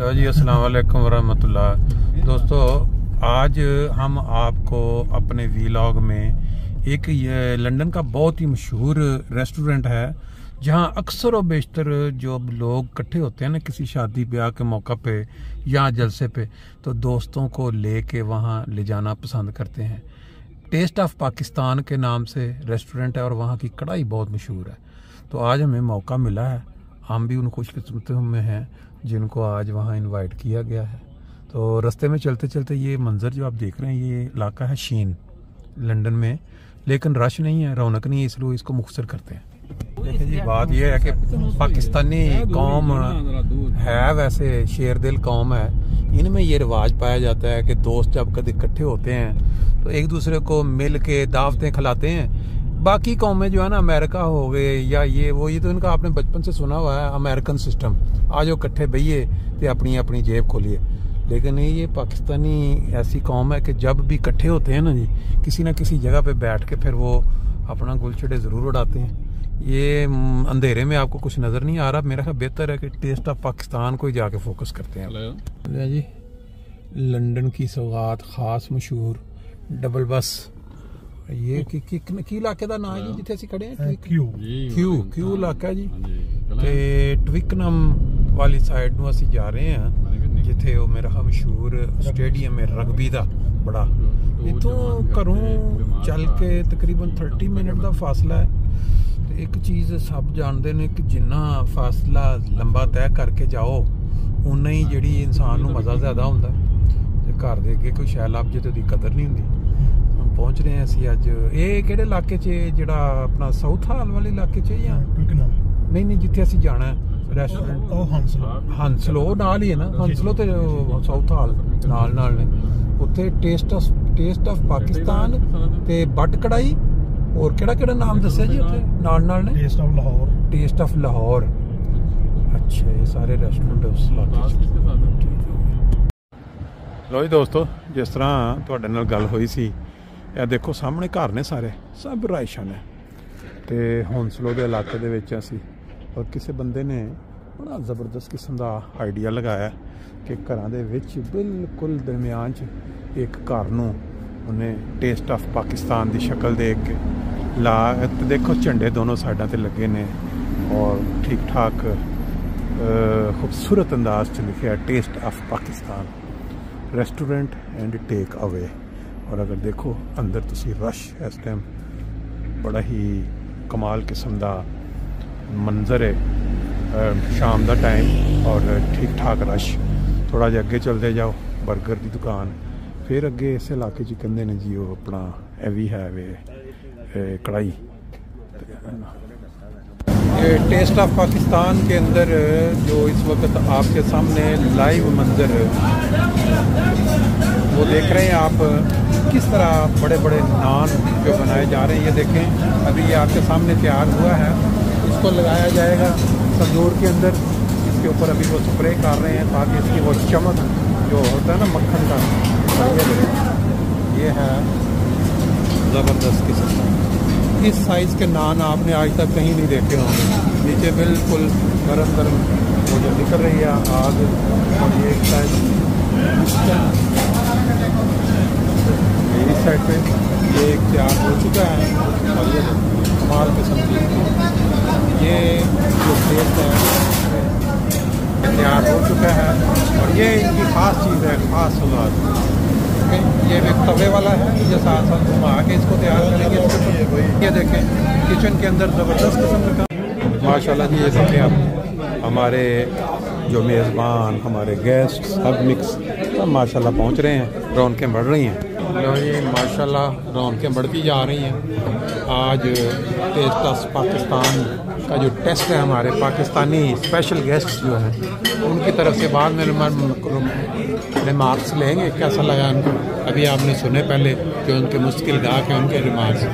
लो जी, अस्सलाम वालेकुम वरहमतुल्लाह। दोस्तों, आज हम आपको अपने वीलॉग में एक ये लंदन का बहुत ही मशहूर रेस्टोरेंट है जहां अक्सर और बेशतर जो लोग इकट्ठे होते हैं ना किसी शादी ब्याह के मौका पे या जलसे पे, तो दोस्तों को लेके वहां ले जाना पसंद करते हैं। टेस्ट ऑफ पाकिस्तान के नाम से रेस्टोरेंट है और वहाँ की कढ़ाई बहुत मशहूर है। तो आज हमें मौका मिला है, हम भी उन खुशकिस्मतों में हैं जिनको आज वहाँ इनवाइट किया गया है। तो रास्ते में चलते चलते ये मंज़र जो आप देख रहे हैं, ये इलाका है शीन लंदन में, लेकिन रश नहीं है, रौनक नहीं है, इसलिए इसको मुख्तसर करते हैं। देखिए जी, बात यह है कि पाकिस्तानी कौम है, वैसे शेर दिल कौम है, इनमें ये रिवाज पाया जाता है कि दोस्त जब कभी इकट्ठे होते हैं तो एक दूसरे को मिल के दावतें खिलाते हैं। बाकी कौमें जो है ना, अमेरिका हो गए या ये तो इनका आपने बचपन से सुना हुआ है, अमेरिकन सिस्टम, आज वो इकट्ठे बहिए तो अपनी अपनी जेब खोलिए। लेकिन ये पाकिस्तानी ऐसी कौम है कि जब भी इकट्ठे होते हैं ना जी, किसी ना किसी जगह पे बैठ के फिर वो अपना गुलछड़े ज़रूर उड़ाते हैं। ये अंधेरे में आपको कुछ नज़र नहीं आ रहा, मेरा ख्याल बेहतर है कि टेस्ट ऑफ पाकिस्तान को ही जाके फोकस करते हैं जी। लंदन की सौगात खास मशहूर डबल बस, ये की इलाके का नाम है जी जिथे असीं खड़े हैं, क्यू इलाका है जी। ते ट्विकनम वाली साइड नूं असीं जा रहे हैं जिथे वो मेरा मशहूर स्टेडियम है रग्बी का बड़ा। इतों घरों चल के तकरीबन 30 मिनट का फासला है। एक चीज़ सब जानते हैं कि जिन्ना फासला लंबा तय करके जाओ उन्ना ही जी इंसान नूं मज़ा ज़्यादा होंदा। घर दे अगे कोई शै लभ जे तो उसकी कदर नहीं होंदी। हम पहुँच रहे हैं असीं अज, ये किहड़े इलाके च, जिहड़ा अपना साउथ हाल वाले इलाके च या नहीं जिथे असीं जाना है रेस्टोरेंट हंसलो नाल ही है ना, हंसलो तो साउथ हाल नाल ने। उत्थे टेस्ट ऑफ पाकिस्तान ते बट कढ़ाई और केड़ा नाम दस्या जी उत्थे नाल ने, टेस्ट ऑफ लाहौर। अच्छा, ये सारे रेस्टोरेंट उस इलाके। लो जी दोस्तों, जिस तरह तुहाडे नाल गल होई सी, ਇਹ देखो सामने घर ने सारे सब रायशा ने, तो हौंसलो के इलाके दे विच असीं और किसी बंदे ने बड़ा जबरदस्त किस्म का आइडिया लगाया कि घरां दे विच बिल्कुल दरम्यान च एक घर नूं उन्हें टेस्ट ऑफ पाकिस्तान की शक्ल दे के ला, तो देखो झंडे दोनों साइडों ते लगे ने और ठीक ठाक खूबसूरत अंदाज च लिखा taste of Pakistan restaurant and take away. और अगर देखो अंदर तुसी रश इस टाइम बड़ा ही कमाल किस्म का मंजर है, शाम का टाइम और ठीक ठाक रश। थोड़ा जिहा अगे चलते जाओ, बर्गर की दुकान, फिर अगे इस इलाके कहते हैं जी वो अपना ए भी है वे कढ़ाई। टेस्ट ऑफ पाकिस्तान के अंदर जो इस वक्त आपके सामने लाइव मंजर वो देख रहे हैं आप, किस तरह बड़े बड़े नान जो बनाए जा रहे हैं। ये देखें, अभी ये आपके सामने तैयार हुआ है, इसको लगाया जाएगा तंदूर के अंदर। इसके ऊपर अभी वो स्प्रे कर रहे हैं ताकि इसकी वो चमक जो होता है ना मक्खन का, ये है ज़बरदस्त किस्म का। इस साइज़ के नान आपने आज तक कहीं नहीं देखे होंगे। नीचे बिल्कुल गरम गरम वो जो निकल रही है आग, और ये एक साइड इस साइड पे ये एक तैयार हो चुका है और ये कमाल किस्म की ये जो टेस्ट है तैयार हो चुका है। और ये इनकी ख़ास चीज़ है, ख़ास स्वाद। ये एक तवे वाला है, ये साथ साथ घुमा के इसको तैयार करेंगे। ये देखें किचन के अंदर ज़बरदस्त किस्म का माशाल्लाह जी। ये देखें आप, हमारे जो मेज़बान, हमारे गेस्ट सब मिक्स सब माशाल्लाह पहुंच रहे हैं, रौनकें बढ़ रही हैं। लो ये माशाल्लाह रौनकें बढ़ती जा रही हैं। आज टेस्ट ऑफ पाकिस्तान का जो टेस्ट है, हमारे पाकिस्तानी स्पेशल गेस्ट जो हैं उनकी तरफ से बाद में रिमार्क्स लेंगे, कैसा लगा उनको। अभी आपने सुने पहले जो उनके मुश्किल गा के उनके रिमार्क्स जी।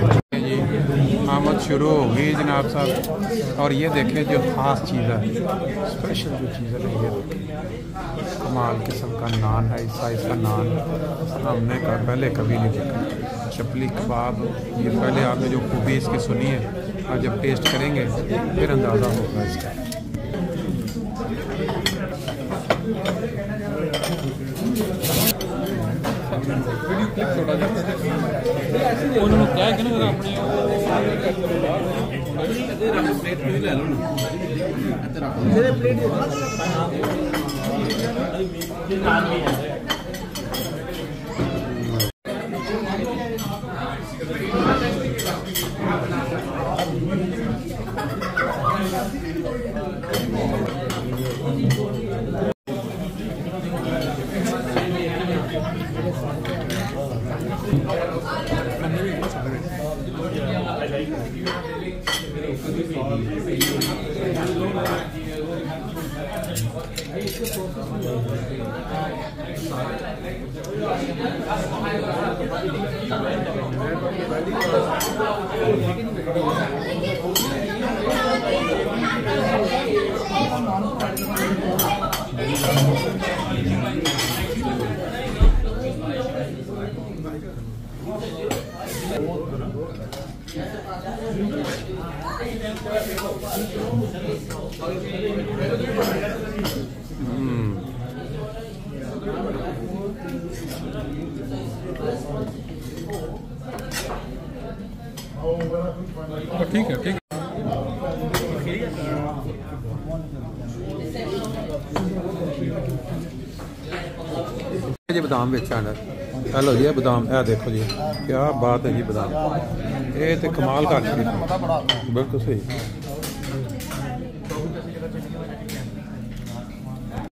आमद शुरू हो गई जनाब साहब। और ये देखें जो ख़ास चीज़ है, स्पेशल जो चीज़ है, ये कमाल किस्म का नान है। इस साइज़ का नान हमने पहले कभी नहीं देखा। चपली कबाब, ये पहले आपने जो खूबी इसकी सुनी है, और जब टेस्ट करेंगे फिर अंदाज़ा होगा इसका। उन्होंने क्या है कि ना अपने प्लेट भी ले लो मेरे प्लेट ठीक है ठीक जी बादाम बेचा हेलो जी बादाम ए देखो जी क्या बात है जी बादाम ये तो कमाल कर बिल्कुल सही